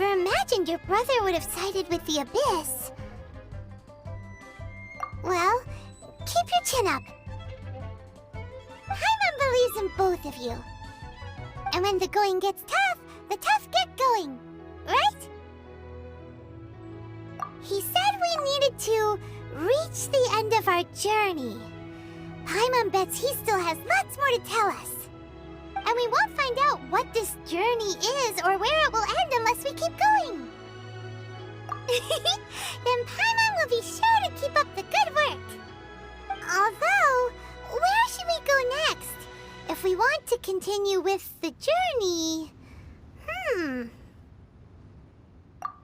never imagined your brother would have sided with the Abyss. Well, keep your chin up. Paimon believes in both of you. And when the going gets tough, the tough get going, right? He said we needed to reach the end of our journey. Paimon bets he still has lots more to tell us. And we won't find out what this journey is or where it will end unless we keep going. Then Paimon will be sure to keep up the good work. Although, where should we go next? If we want to continue with the journey...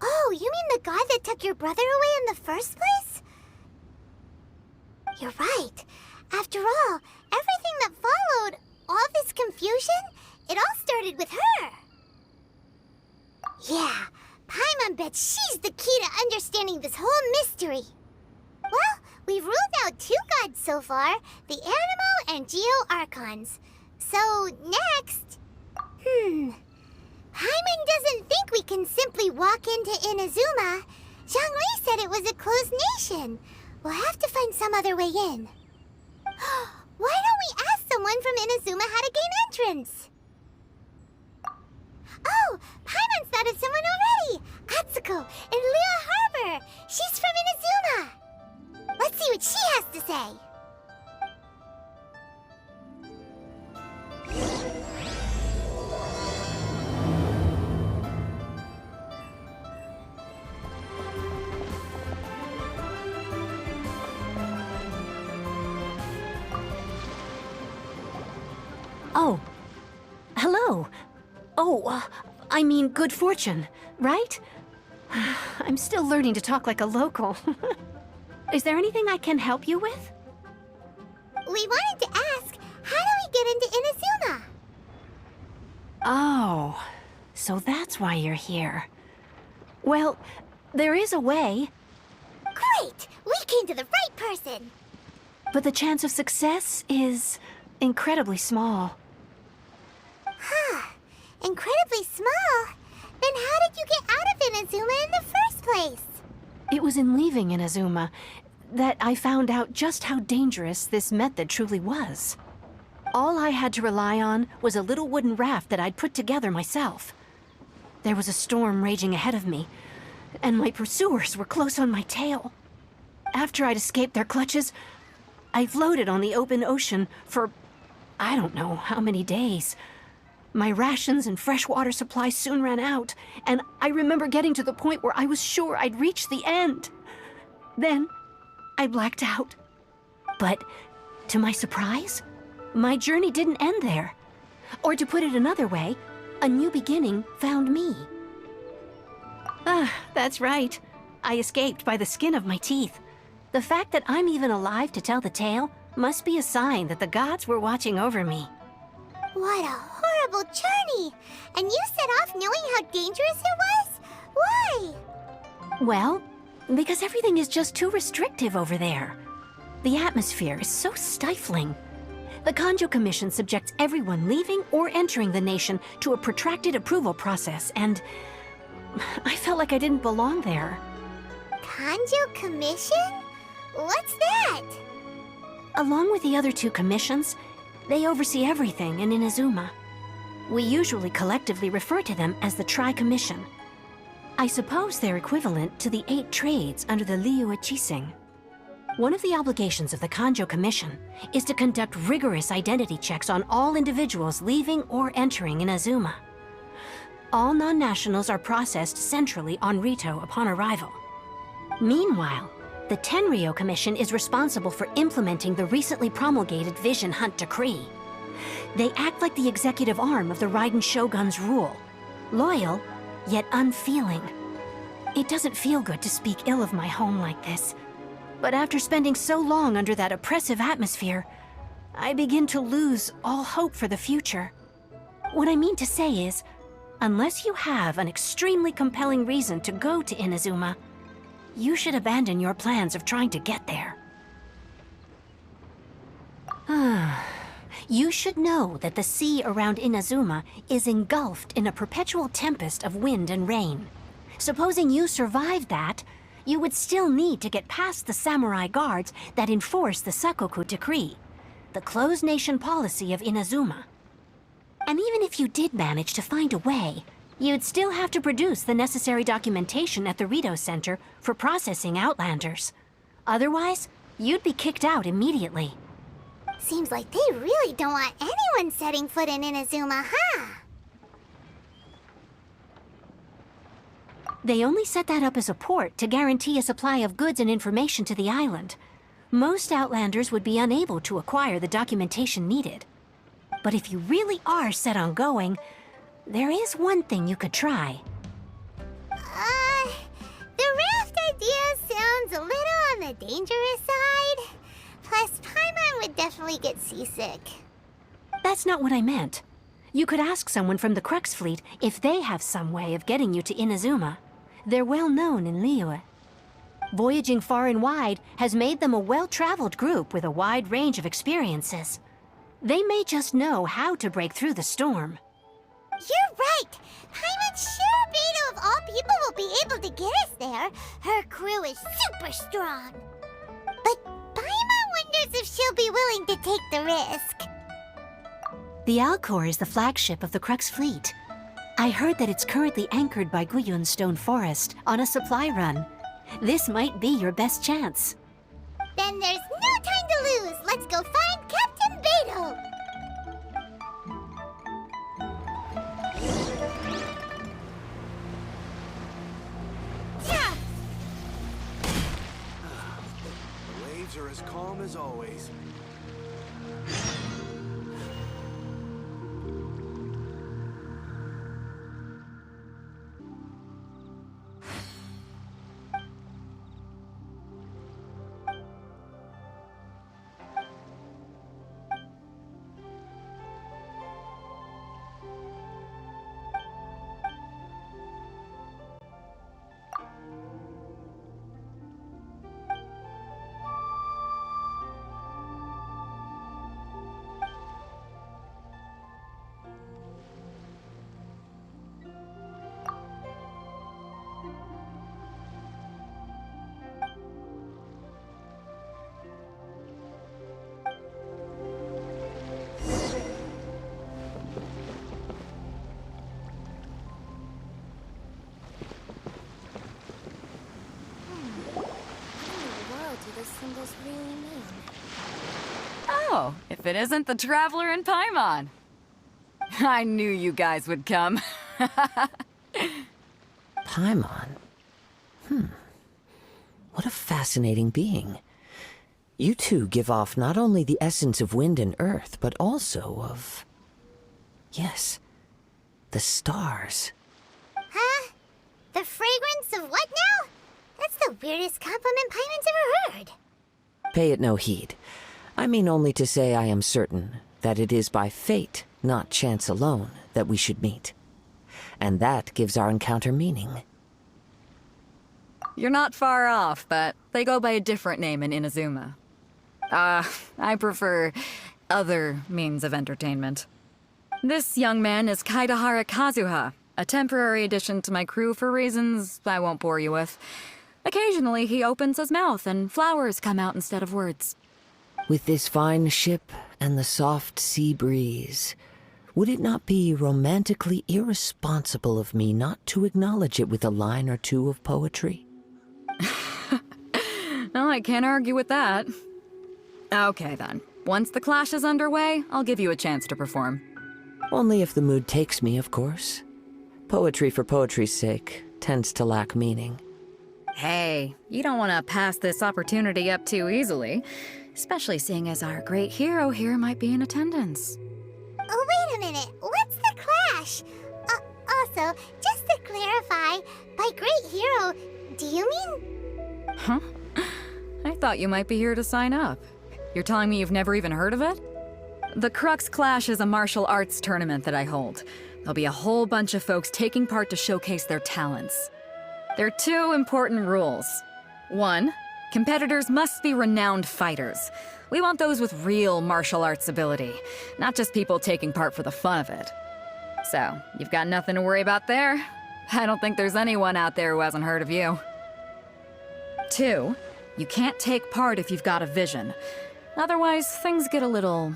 Oh, you mean the god that took your brother away in the first place? You're right. After all, everything that followed, all this confusion, it all started with her. Yeah, Paimon bets she's the key to understanding this whole mystery. Well, we've ruled out 2 gods so far, the Animo and Geo-Archons. So, next... Paimon doesn't think we can simply walk into Inazuma. Zhongli said it was a closed nation. We'll have to find some other way in. Why don't we ask someone from Inazuma how to gain entrance? Oh, Paimon's thought of someone already! Atsuko in Liyue Harbor! She's from Inazuma! Let's see what she has to say! Oh, hello. Oh, I mean good fortune, right? I'm still learning to talk like a local. Is there anything I can help you with? We wanted to ask, how do we get into Inazuma? Oh, so that's why you're here. Well, there is a way. Great! We came to the right person! But the chance of success is incredibly small. Huh. Incredibly small? Then how did you get out of Inazuma in the first place? It was in leaving Inazuma that I found out just how dangerous this method truly was. All I had to rely on was a little wooden raft that I'd put together myself. There was a storm raging ahead of me, and my pursuers were close on my tail. After I'd escaped their clutches, I floated on the open ocean for I don't know how many days. My rations and fresh water supply soon ran out, and I remember getting to the point where I was sure I'd reached the end. Then, I blacked out. But, to my surprise, my journey didn't end there. Or to put it another way, a new beginning found me. Ah, that's right. I escaped by the skin of my teeth. The fact that I'm even alive to tell the tale must be a sign that the gods were watching over me. What a horrible journey! And you set off knowing how dangerous it was? Why? Well, because everything is just too restrictive over there. The atmosphere is so stifling. The Kanjo Commission subjects everyone leaving or entering the nation to a protracted approval process, and I felt like I didn't belong there. Kanjo Commission? What's that? Along with the other 2 commissions, they oversee everything in Inazuma. We usually collectively refer to them as the Tri-Commission. I suppose they're equivalent to the 8 trades under the Liyue Chising. One of the obligations of the Kanjo Commission is to conduct rigorous identity checks on all individuals leaving or entering Inazuma. All non-nationals are processed centrally on Rito upon arrival. Meanwhile, the Tenryo Commission is responsible for implementing the recently promulgated Vision Hunt Decree. They act like the executive arm of the Raiden Shogun's rule. Loyal, yet unfeeling. It doesn't feel good to speak ill of my home like this. But after spending so long under that oppressive atmosphere, I begin to lose all hope for the future. What I mean to say is, unless you have an extremely compelling reason to go to Inazuma, you should abandon your plans of trying to get there. You should know that the sea around Inazuma is engulfed in a perpetual tempest of wind and rain. Supposing you survived that, you would still need to get past the samurai guards that enforce the Sakoku Decree, the closed nation policy of Inazuma. And even if you did manage to find a way, you'd still have to produce the necessary documentation at the Rito Center for processing Outlanders. Otherwise, you'd be kicked out immediately. Seems like they really don't want anyone setting foot in Inazuma, huh? They only set that up as a port to guarantee a supply of goods and information to the island. Most Outlanders would be unable to acquire the documentation needed. But if you really are set on going, there is one thing you could try. The raft idea sounds a little on the dangerous side. Plus, Paimon would definitely get seasick. That's not what I meant. You could ask someone from the Crux fleet if they have some way of getting you to Inazuma. They're well known in Liyue. Voyaging far and wide has made them a well-traveled group with a wide range of experiences. They may just know how to break through the storm. You're right! Paimon sure Beidou of all people will be able to get us there. Her crew is super strong. But Paimon wonders if she'll be willing to take the risk. The Alcor is the flagship of the Crux fleet. I heard that it's currently anchored by Guyun's Stone Forest on a supply run. This might be your best chance. Then there's no time to lose. Let's go find Captain Beidou. Yeah. The waves are as calm as always. Symbols really mean? Oh, if it isn't the Traveler and Paimon. I knew you guys would come. Paimon? What a fascinating being. You two give off not only the essence of wind and earth, but also of... yes, the stars. Huh? The fragrance of what now? That's the weirdest compliment Paimon's ever heard. Pay it no heed. I mean only to say I am certain that it is by fate, not chance alone, that we should meet. And that gives our encounter meaning. You're not far off, but they go by a different name in Inazuma. I prefer other means of entertainment. This young man is Kaidahara Kazuha, a temporary addition to my crew for reasons I won't bore you with. Occasionally, he opens his mouth and flowers come out instead of words. With this fine ship and the soft sea breeze, would it not be romantically irresponsible of me not to acknowledge it with a line or two of poetry? No, I can't argue with that. Okay, then. Once the clash is underway, I'll give you a chance to perform. Only if the mood takes me, of course. Poetry for poetry's sake tends to lack meaning. Hey, you don't want to pass this opportunity up too easily, especially seeing as our great hero here might be in attendance. Oh, wait a minute. What's the clash? Also, just to clarify, by great hero, do you mean... Huh? I thought you might be here to sign up. You're telling me you've never even heard of it? The Crux Clash is a martial arts tournament that I hold. There'll be a whole bunch of folks taking part to showcase their talents. There are two important rules. 1, competitors must be renowned fighters. We want those with real martial arts ability, not just people taking part for the fun of it. So, you've got nothing to worry about there. I don't think there's anyone out there who hasn't heard of you. 2, you can't take part if you've got a vision. Otherwise, things get a little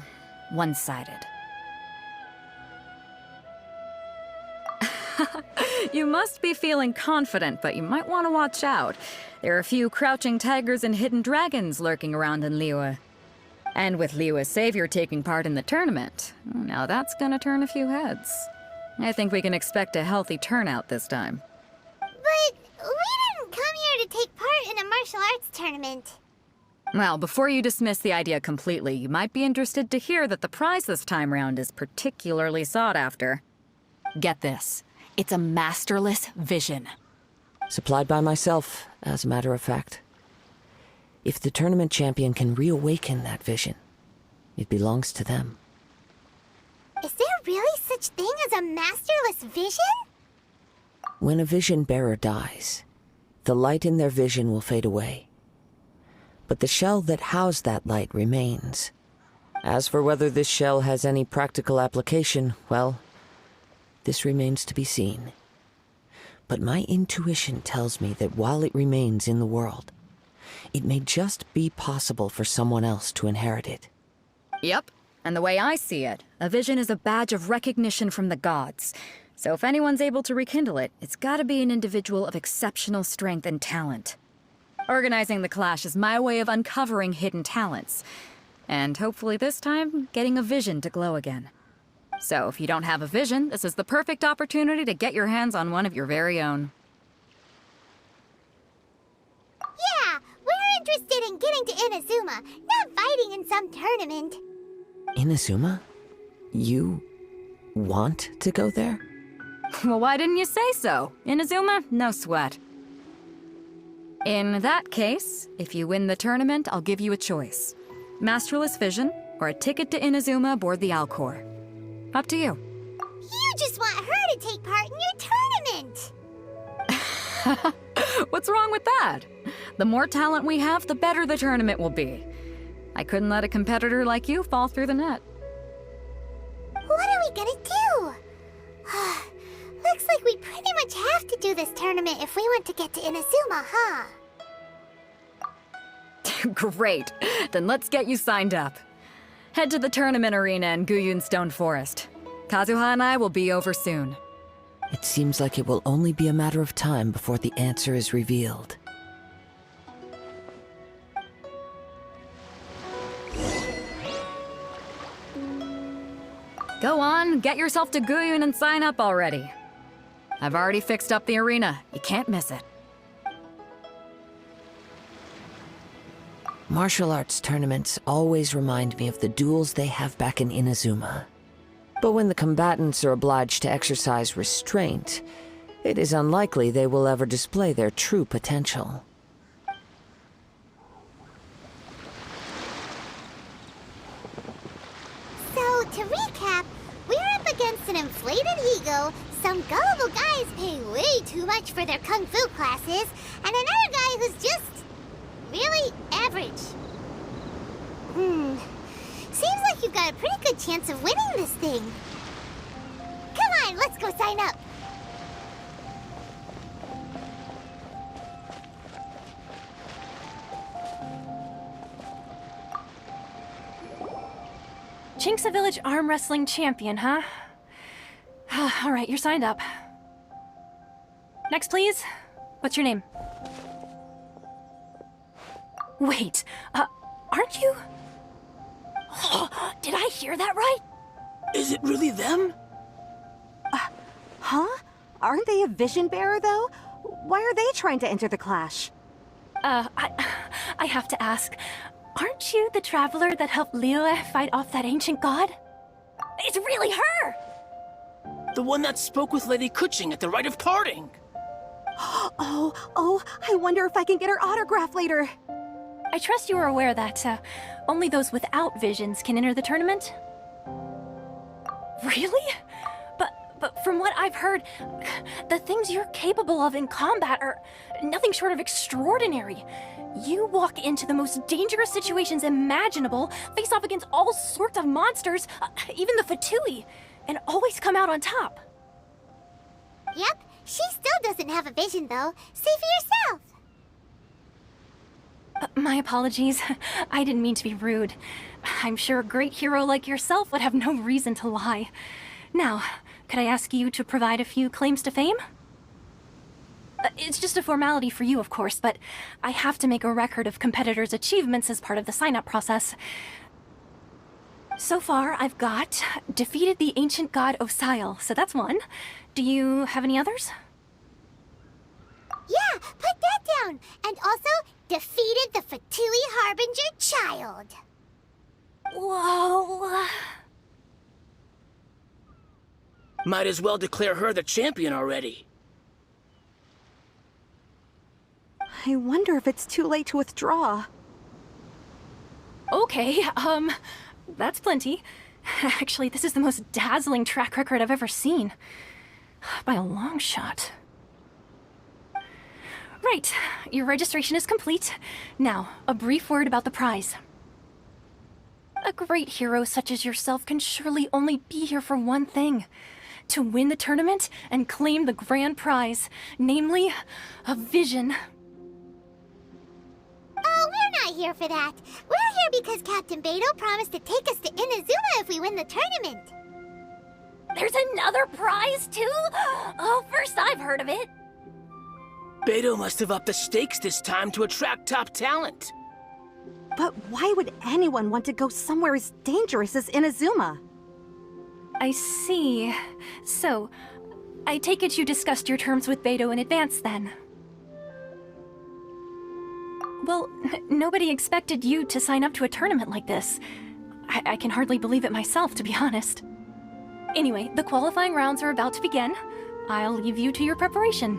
one-sided. You must be feeling confident, but you might want to watch out. There are a few crouching tigers and hidden dragons lurking around in Liyue. And with Liyue's savior taking part in the tournament, now that's gonna turn a few heads. I think we can expect a healthy turnout this time. But we didn't come here to take part in a martial arts tournament. Well, before you dismiss the idea completely, you might be interested to hear that the prize this time round is particularly sought after. Get this. It's a masterless vision. Supplied by myself, as a matter of fact. If the tournament champion can reawaken that vision, it belongs to them. Is there really such thing as a masterless vision? When a vision bearer dies, the light in their vision will fade away. But the shell that housed that light remains. As for whether this shell has any practical application, well, this remains to be seen. But my intuition tells me that while it remains in the world, it may just be possible for someone else to inherit it. Yep. And the way I see it, a vision is a badge of recognition from the gods. So if anyone's able to rekindle it, it's gotta be an individual of exceptional strength and talent. Organizing the clash is my way of uncovering hidden talents. And hopefully this time, getting a vision to glow again. So if you don't have a vision, this is the perfect opportunity to get your hands on one of your very own. Yeah, we're interested in getting to Inazuma, not fighting in some tournament. Inazuma? You want to go there? Well, why didn't you say so? Inazuma? No sweat. In that case, if you win the tournament, I'll give you a choice. Masterless Vision, or a ticket to Inazuma aboard the Alcor. Up to you. You just want her to take part in your tournament. What's wrong with that? The more talent we have, the better the tournament will be. I couldn't let a competitor like you fall through the net. What are we gonna do? Looks like we pretty much have to do this tournament if we want to get to Inazuma, huh? Great. Then let's get you signed up. Head to the tournament arena in Guyun Stone Forest. Kazuha and I will be over soon. It seems like it will only be a matter of time before the answer is revealed. Go on, get yourself to Guyun and sign up already. I've already fixed up the arena. You can't miss it. Martial arts tournaments always remind me of the duels they have back in Inazuma. But when the combatants are obliged to exercise restraint, it is unlikely they will ever display their true potential. So, to recap, we're up against an inflated ego, some gullible guys paying way too much for their kung fu classes, and another guy who's just really average. Seems like you've got a pretty good chance of winning this thing. Come on, let's go sign up. Chinxa Village arm wrestling champion, huh? All right, you're signed up. Next, please. What's your name? Wait, aren't you? Did I hear that right? Is it really them? Huh? Aren't they a vision bearer, though? Why are they trying to enter the clash? I have to ask, aren't you the traveler that helped Liyue fight off that ancient god? It's really her! The one that spoke with Lady Kuching at the rite of parting. Oh, I wonder if I can get her autograph later. I trust you are aware that only those without visions can enter the tournament? Really? But from what I've heard, the things you're capable of in combat are nothing short of extraordinary. You walk into the most dangerous situations imaginable, face off against all sorts of monsters, even the Fatui, and always come out on top. Yep, She still doesn't have a vision, though. Say for yourself. My apologies. I didn't mean to be rude. I'm sure a great hero like yourself would have no reason to lie. Now, could I ask you to provide a few claims to fame? It's just a formality for you, of course, but I have to make a record of competitors' achievements as part of the sign-up process. So far, I've got defeated the ancient god Osile, so that's one. Do you have any others? Yeah, put that down. And also, defeated the Fatui Harbinger child. Whoa. Might as well declare her the champion already. I wonder if it's too late to withdraw. Okay, that's plenty. Actually, this is the most dazzling track record I've ever seen. By a long shot. Right, your registration is complete. Now, a brief word about the prize. A great hero such as yourself can surely only be here for one thing. To win the tournament and claim the grand prize, namely, a vision. Oh, we're not here for that. We're here because Captain Beidou promised to take us to Inazuma if we win the tournament. There's another prize, too? Oh, first I've heard of it. Beidou must have upped the stakes this time to attract top talent. But why would anyone want to go somewhere as dangerous as Inazuma? I see. So, I take it you discussed your terms with Beidou in advance, then? Well, nobody expected you to sign up to a tournament like this. I can hardly believe it myself, to be honest. Anyway, the qualifying rounds are about to begin. I'll leave you to your preparation.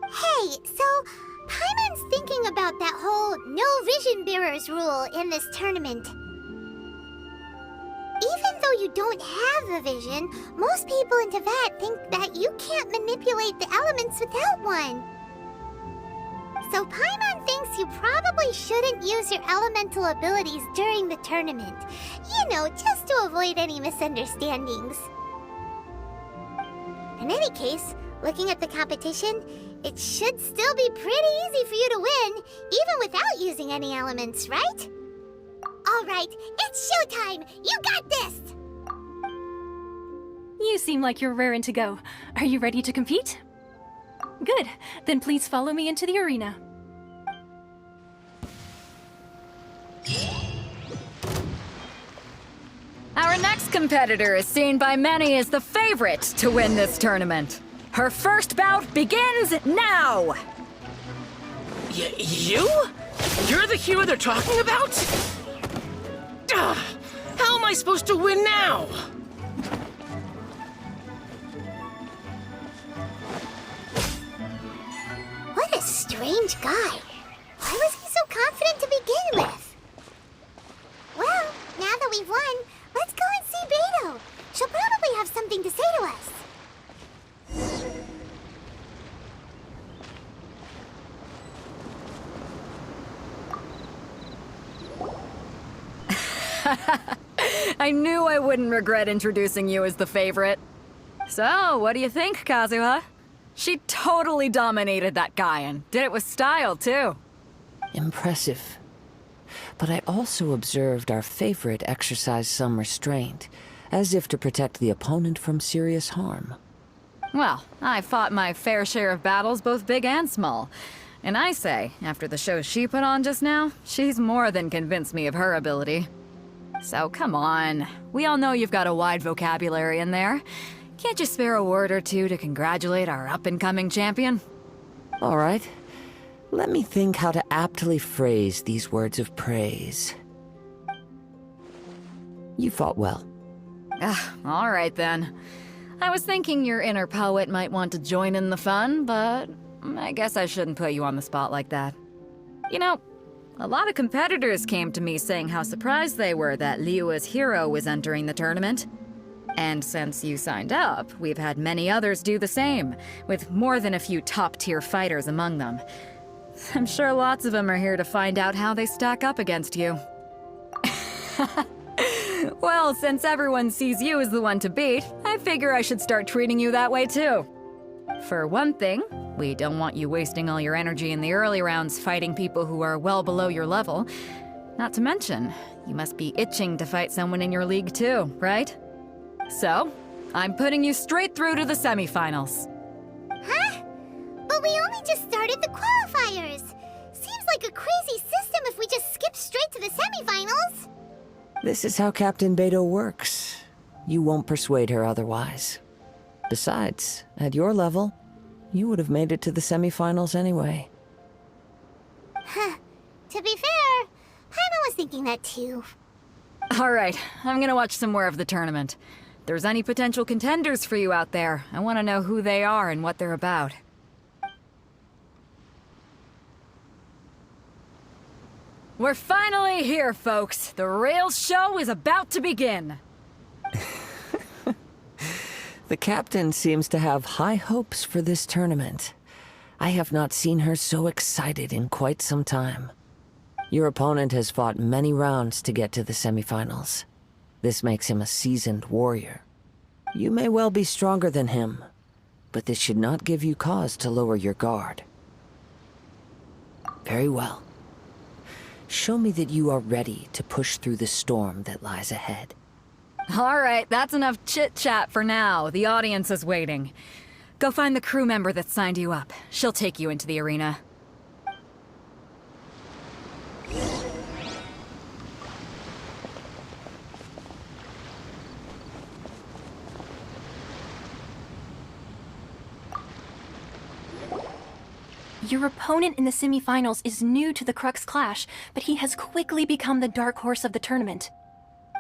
Hey, so Paimon's thinking about that whole no vision bearers rule in this tournament. Even though you don't have a vision, most people in Teyvat think that you can't manipulate the elements without one. So Paimon thinks you probably shouldn't use your elemental abilities during the tournament. You know, just to avoid any misunderstandings. In any case, looking at the competition, it should still be pretty easy for you to win, even without using any elements, right? All right, it's showtime! You got this! You seem like you're raring to go. Are you ready to compete? Good. Then please follow me into the arena. Our next competitor is seen by many as the favorite to win this tournament. Her first bout begins now! You? You're the hero they're talking about? How am I supposed to win now? What a strange guy. Why was he so confident to begin with? Well, now that we've won, let's go and see Beidou. She'll probably have something to say to us. I knew I wouldn't regret introducing you as the favorite. So, what do you think, Kazuha? She totally dominated that guy and did it with style, too. Impressive. But I also observed our favorite exercise some restraint, as if to protect the opponent from serious harm. Well, I fought my fair share of battles, both big and small. And I say, after the show she put on just now, she's more than convinced me of her ability. So come on, we all know you've got a wide vocabulary in there. Can't you spare a word or two to congratulate our up-and-coming champion? All right. Let me think how to aptly phrase these words of praise. You fought well. All right then. I was thinking your inner poet might want to join in the fun, but I guess I shouldn't put you on the spot like that. You know, a lot of competitors came to me saying how surprised they were that Liyue's hero was entering the tournament. And since you signed up, we've had many others do the same, with more than a few top-tier fighters among them. I'm sure lots of them are here to find out how they stack up against you. Well, since everyone sees you as the one to beat, I figure I should start treating you that way too. For one thing, we don't want you wasting all your energy in the early rounds fighting people who are well below your level. Not to mention, you must be itching to fight someone in your league too, right? So, I'm putting you straight through to the semifinals. Huh? But we only just started the qualifiers. Seems like a crazy system if we just skip straight to the semifinals. This is how Captain Beidou works. You won't persuade her otherwise. Besides, at your level, you would have made it to the semifinals anyway. Huh. To be fair, Paimon was thinking that too. Alright, I'm gonna watch some more of the tournament. If there's any potential contenders for you out there, I want to know who they are and what they're about. We're finally here, folks. The rail show is about to begin. The captain seems to have high hopes for this tournament. I have not seen her so excited in quite some time. Your opponent has fought many rounds to get to the semifinals. This makes him a seasoned warrior. You may well be stronger than him, but this should not give you cause to lower your guard. Very well. Show me that you are ready to push through the storm that lies ahead. Alright, that's enough chit-chat for now. The audience is waiting. Go find the crew member that signed you up. She'll take you into the arena. Your opponent in the semifinals is new to the Crux Clash, but he has quickly become the dark horse of the tournament.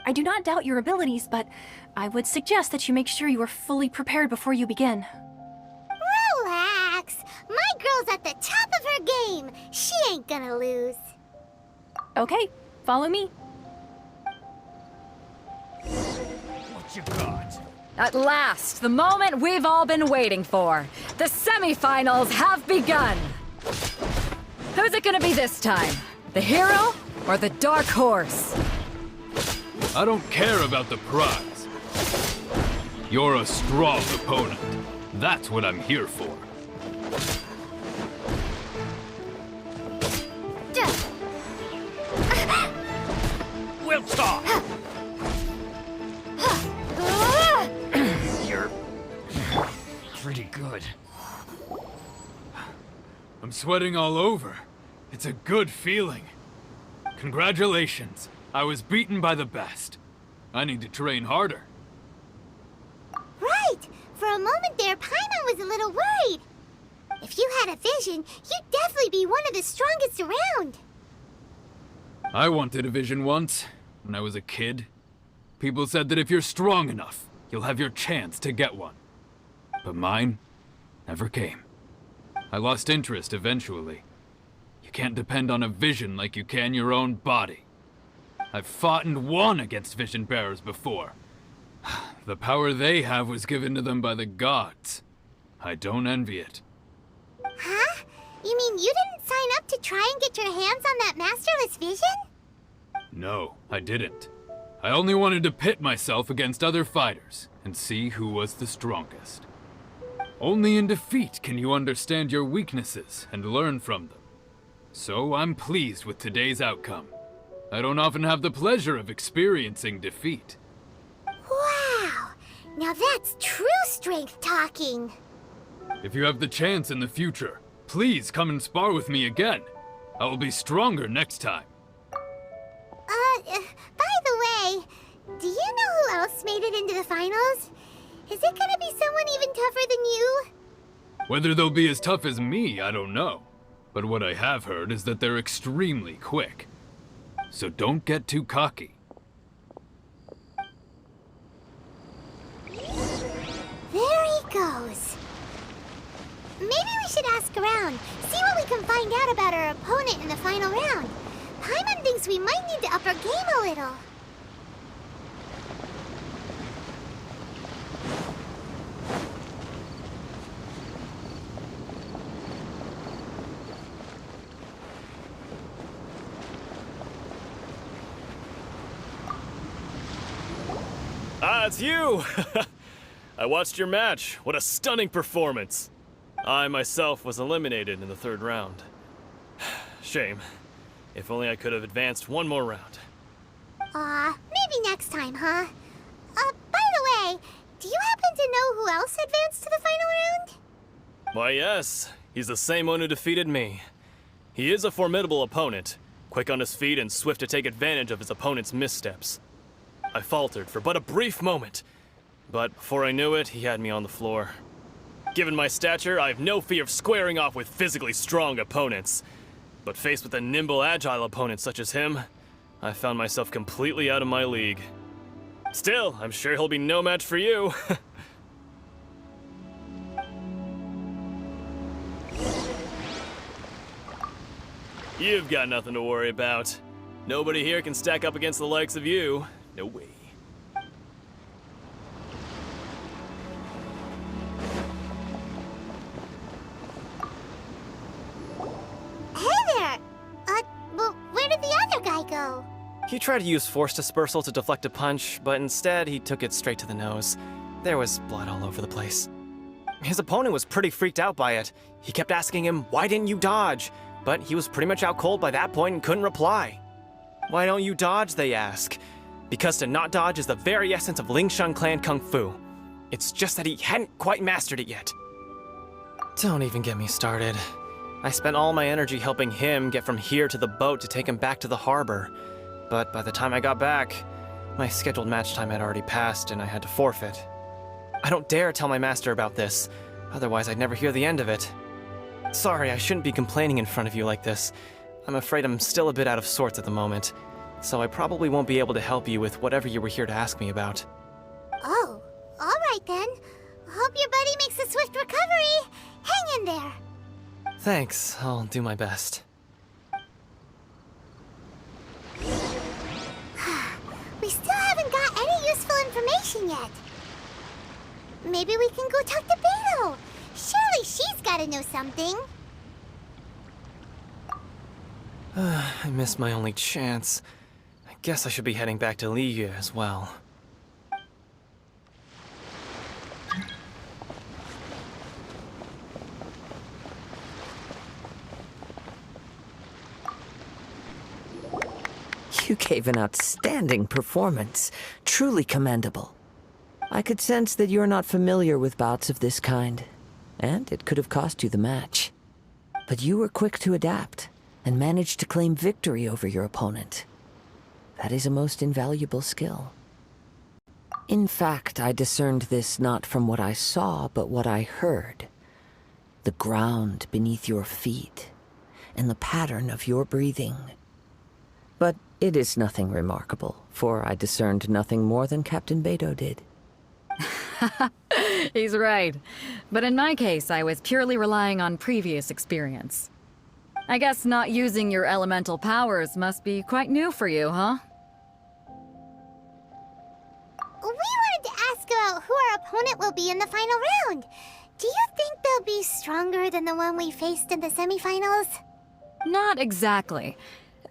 I do not doubt your abilities, but I would suggest that you make sure you are fully prepared before you begin. Relax. My girl's at the top of her game. She ain't gonna lose. Okay, follow me. What you got? At last, the moment we've all been waiting for. The semifinals have begun. Who's it gonna be this time? The hero or the dark horse? I don't care about the prize. You're a strong opponent. That's what I'm here for. We'll talk! You're pretty good. I'm sweating all over. It's a good feeling. Congratulations. I was beaten by the best. I need to train harder. Right. For a moment there, Paimon was a little worried. If you had a vision, you'd definitely be one of the strongest around. I wanted a vision once, when I was a kid. People said that if you're strong enough, you'll have your chance to get one. But mine never came. I lost interest eventually. You can't depend on a vision like you can your own body. I've fought and won against vision bearers before. The power they have was given to them by the gods. I don't envy it. Huh? You mean you didn't sign up to try and get your hands on that masterless vision? No, I didn't. I only wanted to pit myself against other fighters and see who was the strongest. Only in defeat can you understand your weaknesses and learn from them. So I'm pleased with today's outcome. I don't often have the pleasure of experiencing defeat. Wow! Now that's true strength talking. If you have the chance in the future, please come and spar with me again. I will be stronger next time. By the way, do you know who else made it into the finals? Is it gonna be someone even tougher than you? Whether they'll be as tough as me, I don't know. But what I have heard is that they're extremely quick. So don't get too cocky. There he goes. Maybe we should ask around, see what we can find out about our opponent in the final round. Paimon thinks we might need to up our game a little. Ah, it's you! I watched your match. What a stunning performance. I myself was eliminated in the 3rd round. Shame. If only I could have advanced one more round. Maybe next time, huh? By the way, do you happen to know who else advanced to the final round? Why, yes. He's the same one who defeated me. He is a formidable opponent, quick on his feet and swift to take advantage of his opponent's missteps. I faltered for but a brief moment, but before I knew it, he had me on the floor. Given my stature, I have no fear of squaring off with physically strong opponents. But faced with a nimble, agile opponent such as him, I found myself completely out of my league. Still, I'm sure he'll be no match for you. You've got nothing to worry about. Nobody here can stack up against the likes of you. No way. Well, where did the other guy go? He tried to use force dispersal to deflect a punch, but instead he took it straight to the nose. There was blood all over the place. His opponent was pretty freaked out by it. He kept asking him, "Why didn't you dodge?" But he was pretty much out cold by that point and couldn't reply. "Why don't you dodge?" they ask. Because to not dodge is the very essence of Lingshan clan kung fu. It's just that he hadn't quite mastered it yet. Don't even get me started. I spent all my energy helping him get from here to the boat to take him back to the harbor. But by the time I got back, my scheduled match time had already passed and I had to forfeit. I don't dare tell my master about this, otherwise I'd never hear the end of it. Sorry, I shouldn't be complaining in front of you like this. I'm afraid I'm still a bit out of sorts at the moment, so I probably won't be able to help you with whatever you were here to ask me about. Oh, alright then. Hope your buddy makes a swift recovery. Hang in there. Thanks, I'll do my best. We still haven't got any useful information yet. Maybe we can go talk to Beto. Surely she's gotta know something. I missed my only chance. I guess I should be heading back to Liyue as well. You gave an outstanding performance. Truly commendable. I could sense that you're not familiar with bouts of this kind, and it could have cost you the match. But you were quick to adapt, and managed to claim victory over your opponent. That is a most invaluable skill. In fact, I discerned this not from what I saw, but what I heard. The ground beneath your feet, and the pattern of your breathing. But it is nothing remarkable, for I discerned nothing more than Captain Beto did. He's right. But in my case, I was purely relying on previous experience. I guess not using your elemental powers must be quite new for you, huh? We wanted to ask about who our opponent will be in the final round. Do you think they'll be stronger than the one we faced in the semifinals? Not exactly.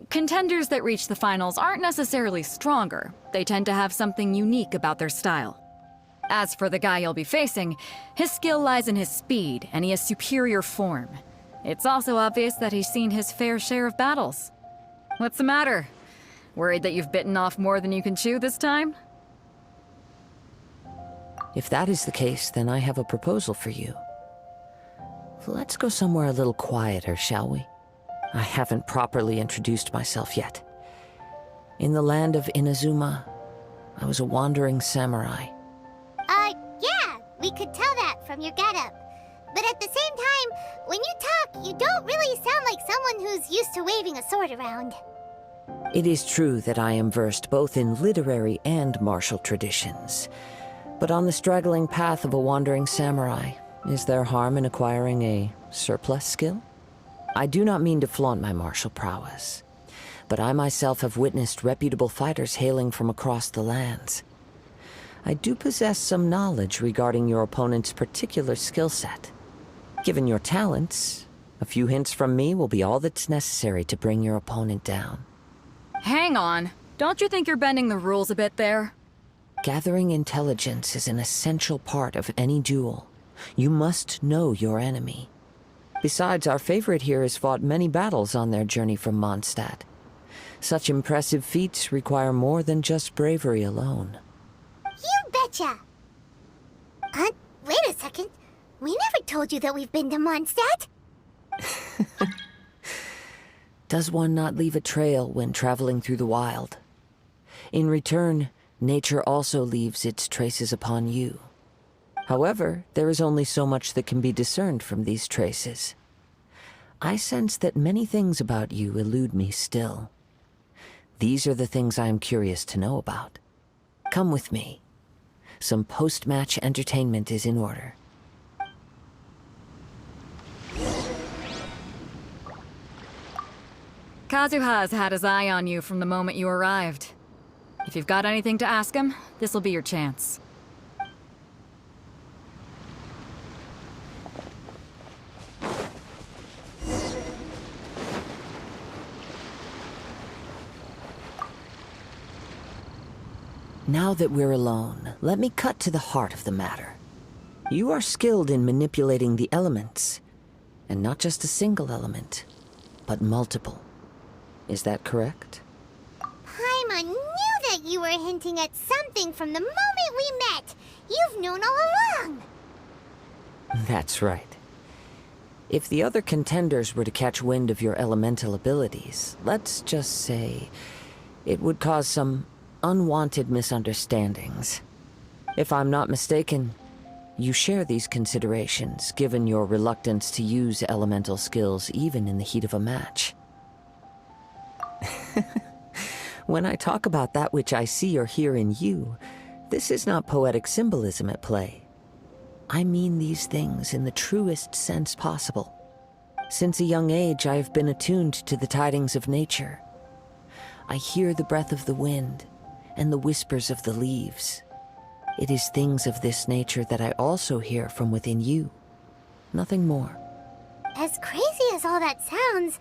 Contenders that reach the finals aren't necessarily stronger. They tend to have something unique about their style. As for the guy you'll be facing, his skill lies in his speed, and he has superior form. It's also obvious that he's seen his fair share of battles. What's the matter? Worried that you've bitten off more than you can chew this time? If that is the case, then I have a proposal for you. Let's go somewhere a little quieter, shall we? I haven't properly introduced myself yet. In the land of Inazuma, I was a wandering samurai. Yeah, we could tell that from your getup. But at the same time, when you talk, you don't really sound like someone who's used to waving a sword around. It is true that I am versed both in literary and martial traditions. But on the straggling path of a wandering samurai, is there harm in acquiring a surplus skill? I do not mean to flaunt my martial prowess, but I myself have witnessed reputable fighters hailing from across the lands. I do possess some knowledge regarding your opponent's particular skill set. Given your talents, a few hints from me will be all that's necessary to bring your opponent down. Hang on. Don't you think you're bending the rules a bit there? Gathering intelligence is an essential part of any duel, You must know your enemy. Besides, our favorite here has fought many battles on their journey from Mondstadt. Such impressive feats require more than just bravery alone. You betcha! Wait a second. We never told you that we've been to Mondstadt. Does one not leave a trail when traveling through the wild? In return, nature also leaves its traces upon you. However, there is only so much that can be discerned from these traces. I sense that many things about you elude me still. These are the things I am curious to know about. Come with me. Some post-match entertainment is in order. Kazuha's had his eye on you from the moment you arrived. If you've got anything to ask him, this'll be your chance. Now that we're alone, let me cut to the heart of the matter. You are skilled in manipulating the elements, and not just a single element, but multiple. Is that correct? Paimon knew that you were hinting at something from the moment we met. You've known all along. That's right. If the other contenders were to catch wind of your elemental abilities, let's just say it would cause some unwanted misunderstandings. If I'm not mistaken, you share these considerations, given your reluctance to use elemental skills even in the heat of a match. When I talk about that which I see or hear in you, this is not poetic symbolism at play. I mean these things in the truest sense possible. Since a young age, I have been attuned to the tidings of nature. I hear the breath of the wind and the whispers of the leaves. It is things of this nature that I also hear from within you. Nothing more. As crazy as all that sounds,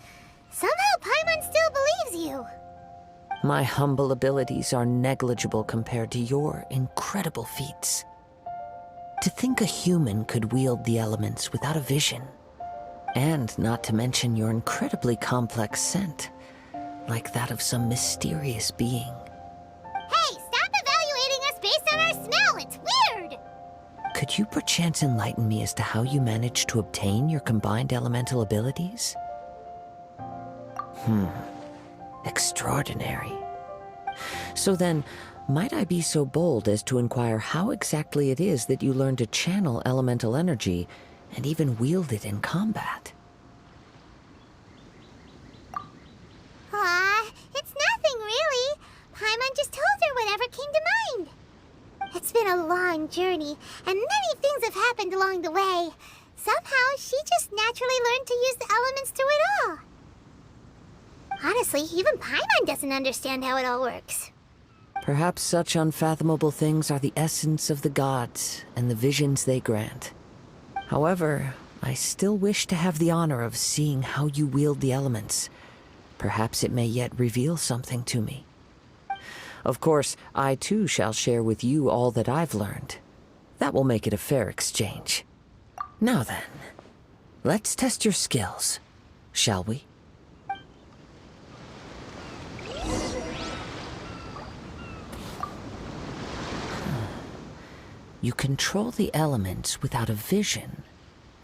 somehow Paimon still believes you. My humble abilities are negligible compared to your incredible feats. To think a human could wield the elements without a vision, and not to mention your incredibly complex scent, like that of some mysterious being. Hey, stop evaluating us based on our smell! It's weird! Could you perchance enlighten me as to how you managed to obtain your combined elemental abilities? Extraordinary. So then, might I be so bold as to inquire how exactly it is that you learned to channel elemental energy and even wield it in combat? It's nothing really. Paimon just told her whatever came to mind. It's been a long journey, and many things have happened along the way. Somehow, she just naturally learned to use the elements through it all. Honestly, even Paimon doesn't understand how it all works. Perhaps such unfathomable things are the essence of the gods and the visions they grant. However, I still wish to have the honor of seeing how you wield the elements. Perhaps it may yet reveal something to me. Of course, I too shall share with you all that I've learned. That will make it a fair exchange. Now then, let's test your skills, shall we? You control the elements without a vision.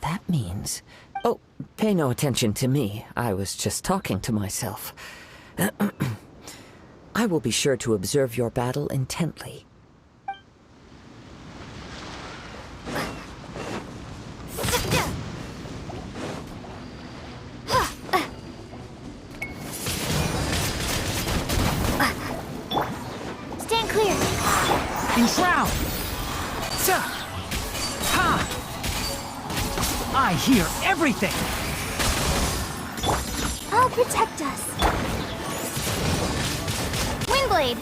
That means... Oh, pay no attention to me. I was just talking to myself. I will be sure to observe your battle intently. Stand clear. Enshroud! Ha! I hear everything! I'll protect us. Windblade.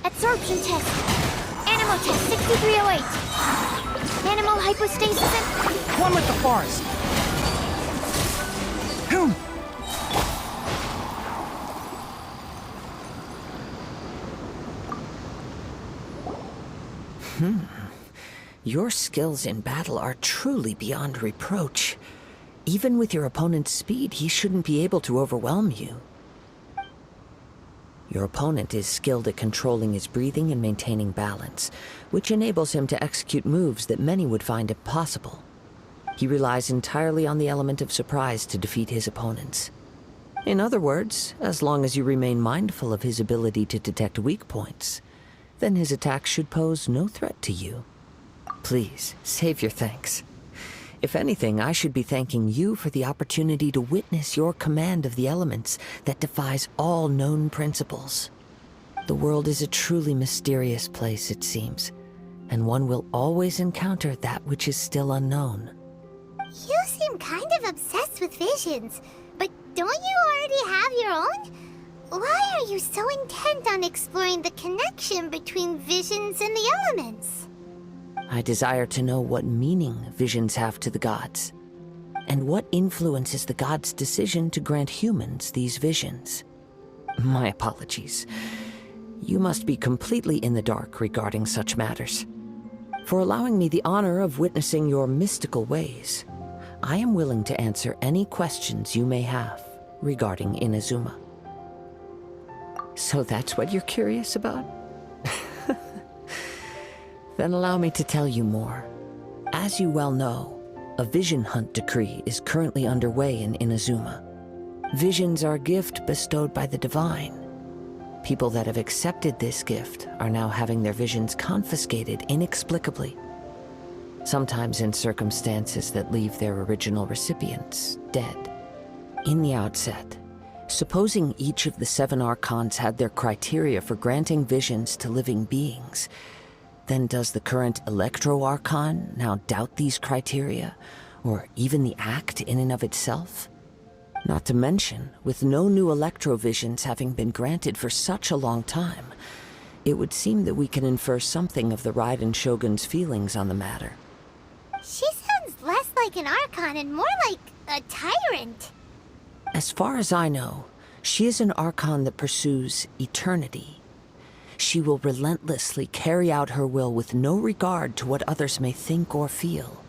Absorption test. Animal test 6308. Animal hypostasis and... Plummet the forest! Whom? Your skills in battle are truly beyond reproach. Even with your opponent's speed, he shouldn't be able to overwhelm you. Your opponent is skilled at controlling his breathing and maintaining balance, which enables him to execute moves that many would find impossible. He relies entirely on the element of surprise to defeat his opponents. In other words, as long as you remain mindful of his ability to detect weak points, then his attacks should pose no threat to you. Please, save your thanks. If anything, I should be thanking you for the opportunity to witness your command of the elements that defies all known principles. The world is a truly mysterious place, it seems, and one will always encounter that which is still unknown. You seem kind of obsessed with visions, but don't you already have your own? Why are you so intent on exploring the connection between visions and the elements? I desire to know what meaning visions have to the gods, and what influences the gods' decision to grant humans these visions. My apologies. You must be completely in the dark regarding such matters. For allowing me the honor of witnessing your mystical ways, I am willing to answer any questions you may have regarding Inazuma. So that's what you're curious about? Then allow me to tell you more. As you well know, a vision hunt decree is currently underway in Inazuma. Visions are a gift bestowed by the divine. People that have accepted this gift are now having their visions confiscated inexplicably. Sometimes in circumstances that leave their original recipients dead. In the outset, supposing each of the 7 Archons had their criteria for granting visions to living beings, then does the current Electro-Archon now doubt these criteria, or even the act in and of itself? Not to mention, with no new Electro-Visions having been granted for such a long time, it would seem that we can infer something of the Raiden Shogun's feelings on the matter. She sounds less like an Archon and more like a tyrant. As far as I know, she is an Archon that pursues eternity. She will relentlessly carry out her will with no regard to what others may think or feel.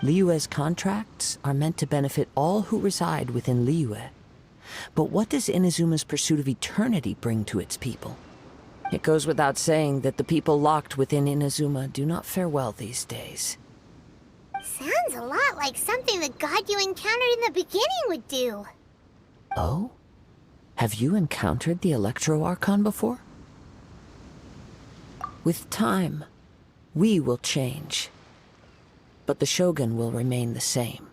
Liyue's contracts are meant to benefit all who reside within Liyue. But what does Inazuma's pursuit of eternity bring to its people? It goes without saying that the people locked within Inazuma do not fare well these days. Sounds a lot like something the god you encountered in the beginning would do. Oh? Have you encountered the Electro-Archon before? With time, we will change. But the Shogun will remain the same.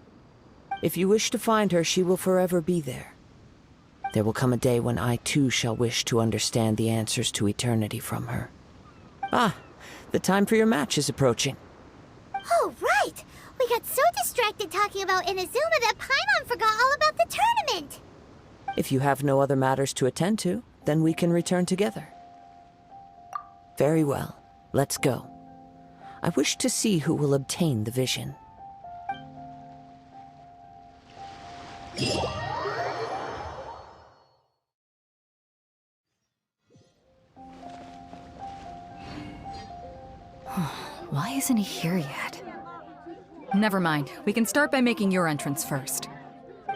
If you wish to find her, she will forever be there. There will come a day when I too shall wish to understand the answers to eternity from her. Ah, the time for your match is approaching. Oh, right! We got so distracted talking about Inazuma that Paimon forgot all about the tournament! If you have no other matters to attend to, then we can return together. Very well. Let's go. I wish to see who will obtain the vision. Why isn't he here yet? Never mind. We can start by making your entrance first.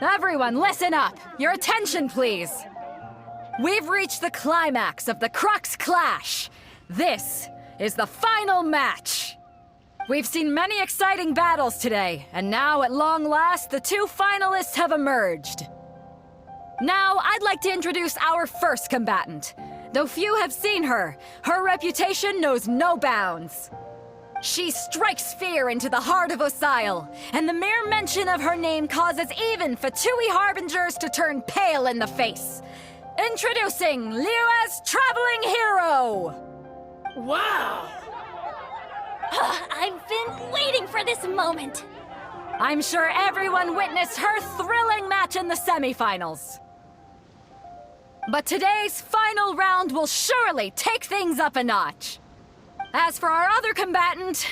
Everyone, listen up! Your attention, please! We've reached the climax of the Crux Clash! This is the final match! We've seen many exciting battles today, and now at long last, the 2 finalists have emerged. Now, I'd like to introduce our first combatant. Though few have seen her, her reputation knows no bounds. She strikes fear into the heart of Osile, and the mere mention of her name causes even Fatui Harbingers to turn pale in the face. Introducing Liyue's traveling hero! Wow! I've been waiting for this moment! I'm sure everyone witnessed her thrilling match in the semifinals. But today's final round will surely take things up a notch. As for our other combatant,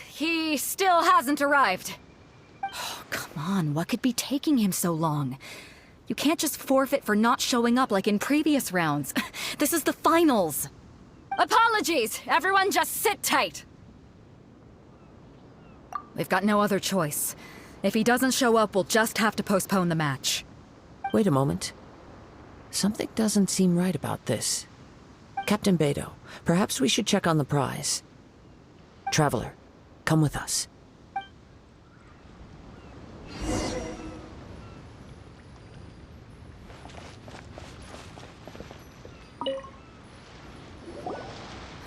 he still hasn't arrived. Oh, come on, what could be taking him so long? You can't just forfeit for not showing up like in previous rounds. This is the finals. Apologies, everyone just sit tight. We've got no other choice. If he doesn't show up, we'll just have to postpone the match. Wait a moment. Something doesn't seem right about this. Captain Beidou, perhaps we should check on the prize. Traveler, come with us.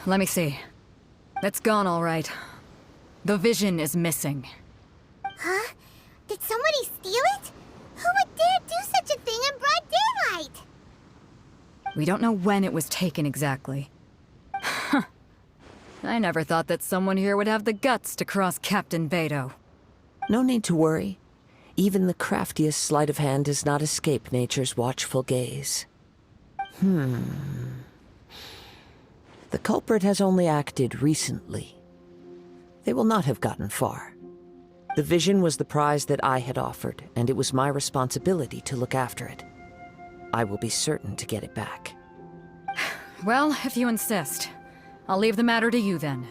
Let me see. It's gone all right. The vision is missing. Huh? Did somebody steal it? Who would dare do such a thing in broad daylight? We don't know when it was taken exactly. I never thought that someone here would have the guts to cross Captain Beidou. No need to worry. Even the craftiest sleight of hand does not escape nature's watchful gaze. The culprit has only acted recently. They will not have gotten far. The vision was the prize that I had offered, and it was my responsibility to look after it. I will be certain to get it back. Well, if you insist. I'll leave the matter to you then.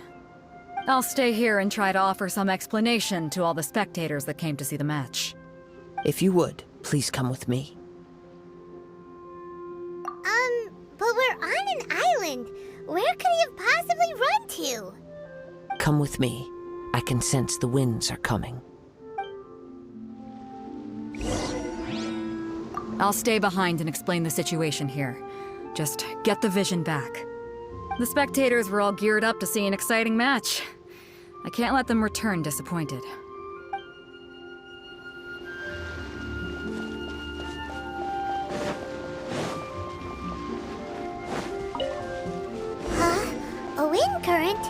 I'll stay here and try to offer some explanation to all the spectators that came to see the match. If you would, please come with me. But we're on an island. Where could he have possibly run to? Come with me. I can sense the winds are coming. I'll stay behind and explain the situation here. Just get the vision back. The spectators were all geared up to see an exciting match. I can't let them return disappointed. A wind current?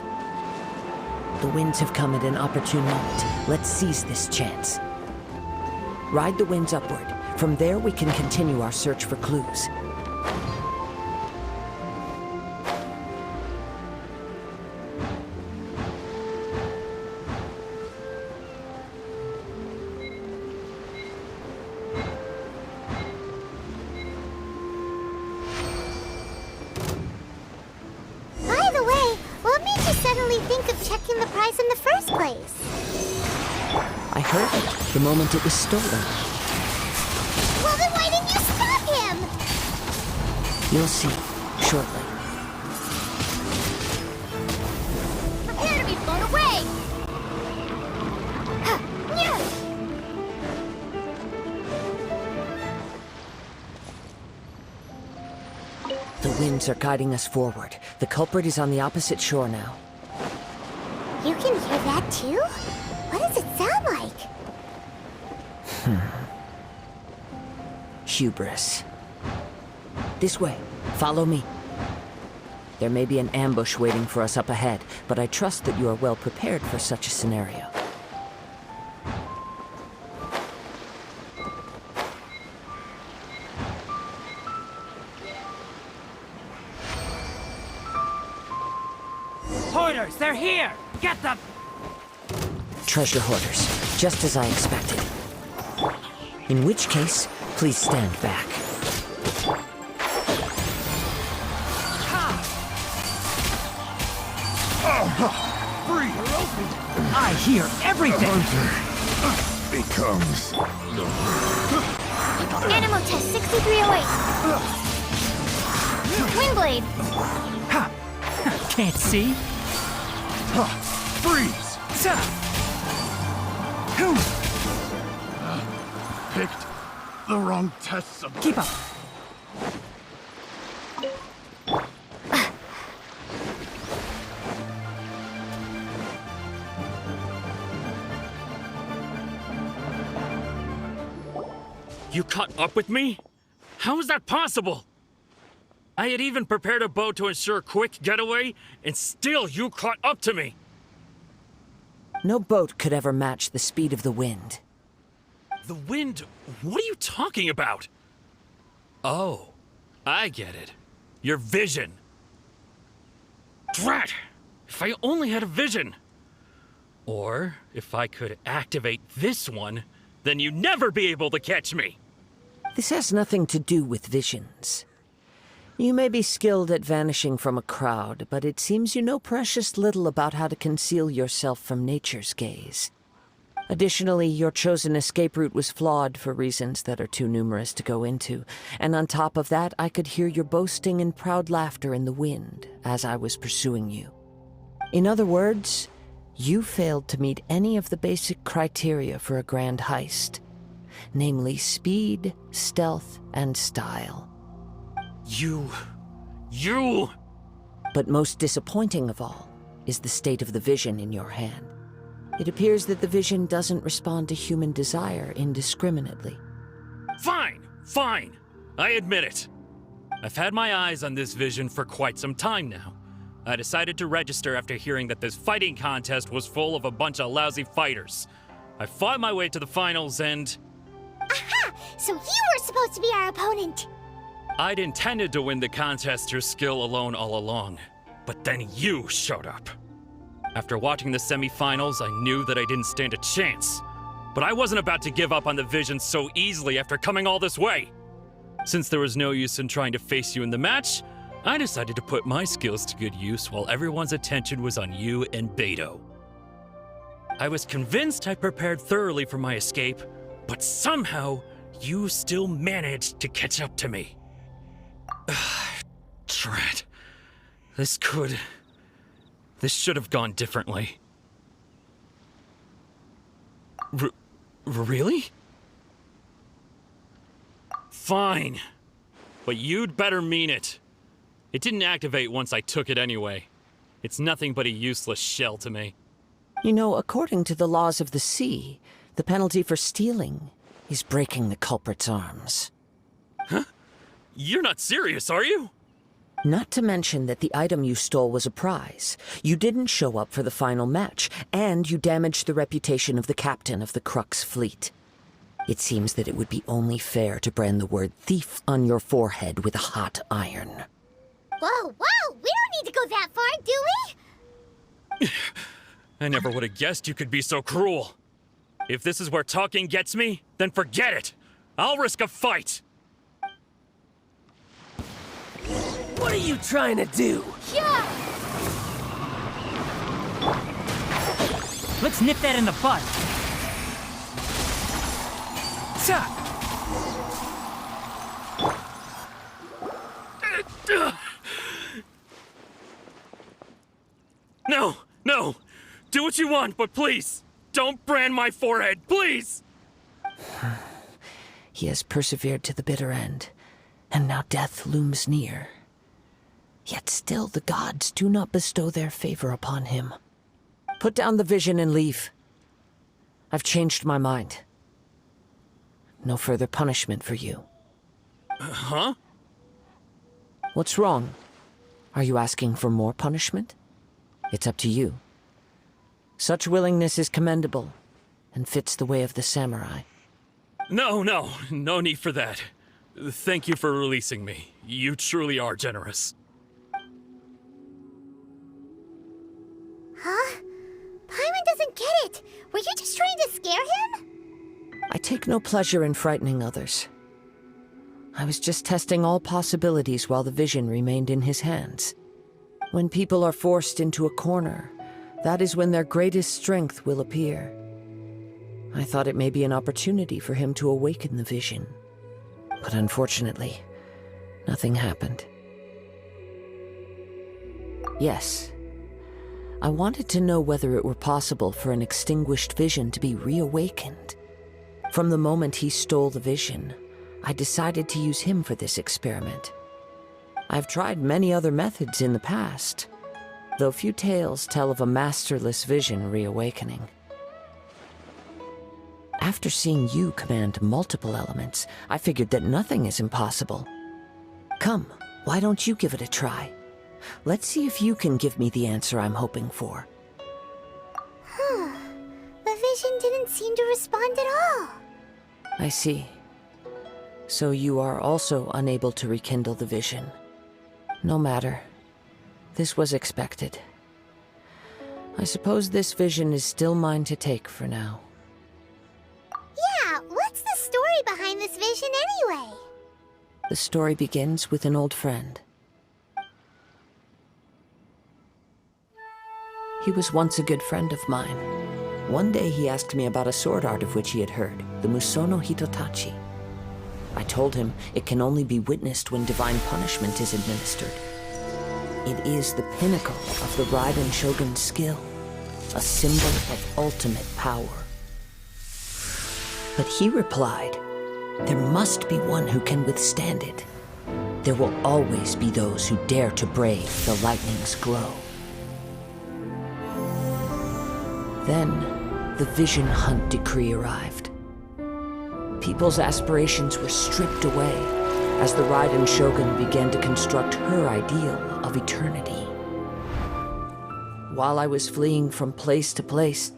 The winds have come at an opportune moment. Let's seize this chance. Ride the winds upward. From there, we can continue our search for clues. By the way, what made you suddenly think of checking the prize in the first place? I heard it the moment it was stolen. Well, then why didn't you stop him? You'll see, shortly. Prepare to be blown away! The winds are guiding us forward. The culprit is on the opposite shore now. You can hear that too? What does it sound like? Hubris. This way. Follow me. There may be an ambush waiting for us up ahead, but I trust that you are well prepared for such a scenario. Hoarders, they're here! Get them! Treasure hoarders, just as I expected. In which case, please stand back. I hear everything! Becomes Animal test 6308. Windblade. Can't see? freeze. Picked the wrong test subject. Keep up. You caught up with me? How is that possible? I had even prepared a boat to ensure a quick getaway, and still you caught up to me. No boat could ever match the speed of the wind. The wind? What are you talking about? Oh, I get it. Your vision. Drat! If I only had a vision. Or if I could activate this one, then you'd never be able to catch me. This has nothing to do with visions. You may be skilled at vanishing from a crowd, but it seems you know precious little about how to conceal yourself from nature's gaze. Additionally, your chosen escape route was flawed for reasons that are too numerous to go into, and on top of that, I could hear your boasting and proud laughter in the wind as I was pursuing you. In other words, you failed to meet any of the basic criteria for a grand heist, namely speed, stealth, and style. You... But most disappointing of all is the state of the vision in your hand. It appears that the vision doesn't respond to human desire indiscriminately. Fine. I admit it. I've had my eyes on this vision for quite some time now. I decided to register after hearing that this fighting contest was full of a bunch of lousy fighters. I fought my way to the finals and... Aha! So you were supposed to be our opponent! I'd intended to win the contest through skill alone all along, but then you showed up. After watching the semifinals, I knew that I didn't stand a chance. But I wasn't about to give up on the vision so easily after coming all this way. Since there was no use in trying to face you in the match, I decided to put my skills to good use while everyone's attention was on you and Beto. I was convinced I prepared thoroughly for my escape, but somehow you still managed to catch up to me. Drat. This should have gone differently. Really? Fine. But you'd better mean it. It didn't activate once I took it anyway. It's nothing but a useless shell to me. You know, according to the laws of the sea, the penalty for stealing is breaking the culprit's arms. Huh? You're not serious, are you? Not to mention that the item you stole was a prize. You didn't show up for the final match, and you damaged the reputation of the captain of the Crux fleet. It seems that it would be only fair to brand the word thief on your forehead with a hot iron. Whoa, we don't need to go that far, do we? I never would have guessed you could be so cruel. If this is where talking gets me, then forget it. I'll risk a fight. What are you trying to do? Yeah! Let's nip that in the bud. No! Do what you want, but please, don't brand my forehead, please! He has persevered to the bitter end, and now death looms near. Yet still the gods do not bestow their favor upon him. Put down the vision and leave. I've changed my mind. No further punishment for you. Huh? What's wrong? Are you asking for more punishment? It's up to you. Such willingness is commendable, and fits the way of the samurai. No need for that. Thank you for releasing me. You truly are generous. Huh? Paimon doesn't get it. Were you just trying to scare him? I take no pleasure in frightening others. I was just testing all possibilities while the vision remained in his hands. When people are forced into a corner, that is when their greatest strength will appear. I thought it may be an opportunity for him to awaken the vision. But unfortunately, nothing happened. Yes, I wanted to know whether it were possible for an extinguished vision to be reawakened. From the moment he stole the vision, I decided to use him for this experiment. I've tried many other methods in the past, though few tales tell of a masterless vision reawakening. After seeing you command multiple elements, I figured that nothing is impossible. Come, why don't you give it a try? Let's see if you can give me the answer I'm hoping for. The vision didn't seem to respond at all. I see. So you are also unable to rekindle the vision. No matter. This was expected. I suppose this vision is still mine to take for now. Yeah, what's the story behind this vision anyway? The story begins with an old friend. He was once a good friend of mine. One day he asked me about a sword art of which he had heard, the Musono Hitotachi. I told him it can only be witnessed when divine punishment is administered. It is the pinnacle of the Raiden Shogun's skill, a symbol of ultimate power. But he replied, there must be one who can withstand it. There will always be those who dare to brave the lightning's glow. Then, the Vision Hunt decree arrived. People's aspirations were stripped away as the Raiden Shogun began to construct her ideal of eternity. While I was fleeing from place to place,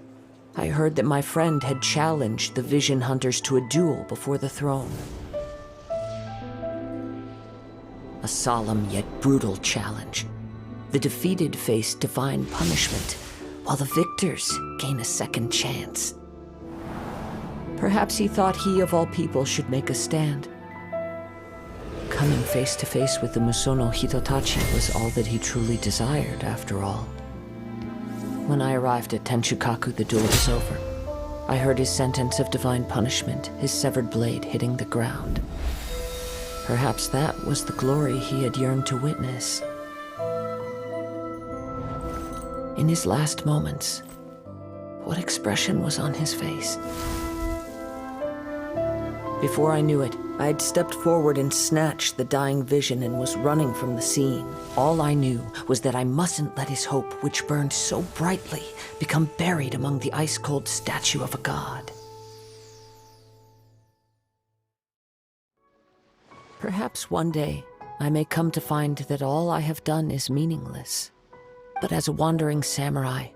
I heard that my friend had challenged the Vision Hunters to a duel before the throne. A solemn yet brutal challenge. The defeated face divine punishment, while the victors gain a second chance. Perhaps he thought he of all people should make a stand. Coming face to face with the Musono Hitotachi was all that he truly desired, after all. When I arrived at Tenshukaku, the duel was over. I heard his sentence of divine punishment, his severed blade hitting the ground. Perhaps that was the glory he had yearned to witness. In his last moments, what expression was on his face? Before I knew it, I had stepped forward and snatched the dying vision and was running from the scene. All I knew was that I mustn't let his hope, which burned so brightly, become buried among the ice-cold statue of a god. Perhaps one day, I may come to find that all I have done is meaningless. But as a wandering samurai,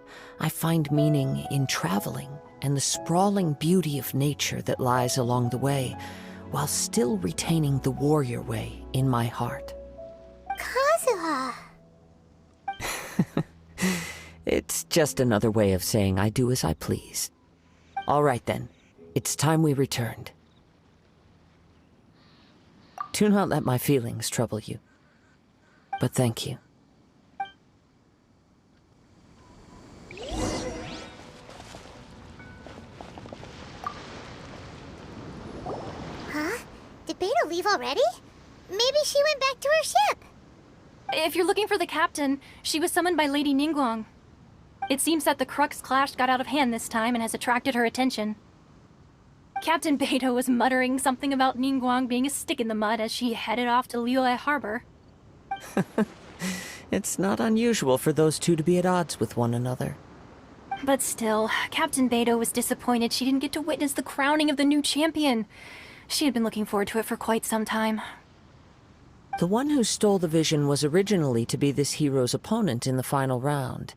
I find meaning in traveling and the sprawling beauty of nature that lies along the way, while still retaining the warrior way in my heart. Kazuha! It's just another way of saying I do as I please. All right then, it's time we returned. Do not let my feelings trouble you. But thank you. Huh? Did Beidou leave already? Maybe she went back to her ship. If you're looking for the captain, she was summoned by Lady Ningguang. It seems that the Crux clash got out of hand this time and has attracted her attention. Captain Beidou was muttering something about Ningguang being a stick in the mud as she headed off to Liyue Harbor. It's not unusual for those two to be at odds with one another. But still, Captain Beidou was disappointed she didn't get to witness the crowning of the new champion. She had been looking forward to it for quite some time. The one who stole the vision was originally to be this hero's opponent in the final round.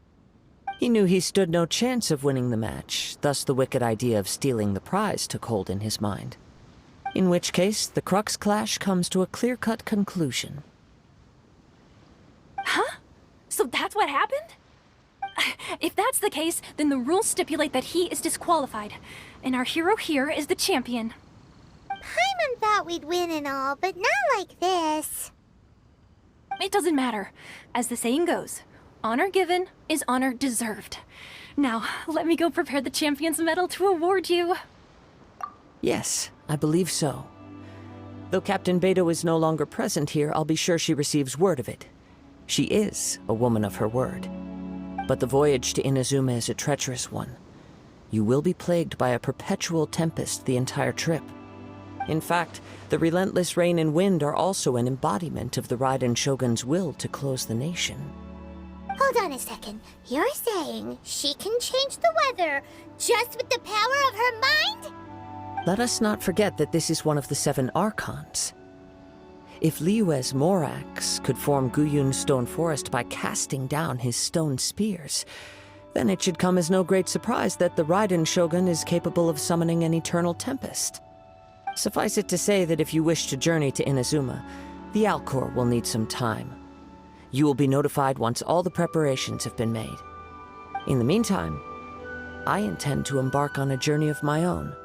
He knew he stood no chance of winning the match, thus the wicked idea of stealing the prize took hold in his mind. In which case, the Crux clash comes to a clear-cut conclusion. Huh? So that's what happened? If that's the case, then the rules stipulate that he is disqualified, and our hero here is the champion. Paimon thought we'd win and all, but not like this. It doesn't matter. As the saying goes, honor given is honor deserved. Now, let me go prepare the champion's medal to award you. Yes, I believe so. Though Captain Beidou is no longer present here, I'll be sure she receives word of it. She is a woman of her word. But the voyage to Inazuma is a treacherous one. You will be plagued by a perpetual tempest the entire trip. In fact, the relentless rain and wind are also an embodiment of the Raiden Shogun's will to close the nation. Hold on a second. You're saying she can change the weather just with the power of her mind? Let us not forget that this is one of the 7 Archons. If Liyue's Morax could form Guyun's stone forest by casting down his stone spears, then it should come as no great surprise that the Raiden Shogun is capable of summoning an eternal tempest. Suffice it to say that if you wish to journey to Inazuma, the Alcor will need some time. You will be notified once all the preparations have been made. In the meantime, I intend to embark on a journey of my own.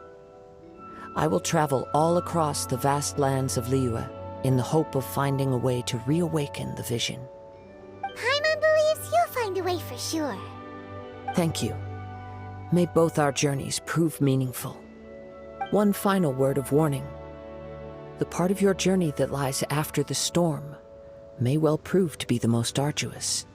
I will travel all across the vast lands of Liyue in the hope of finding a way to reawaken the vision. Paimon believes you'll find a way for sure. Thank you. May both our journeys prove meaningful. One final word of warning. The part of your journey that lies after the storm may well prove to be the most arduous.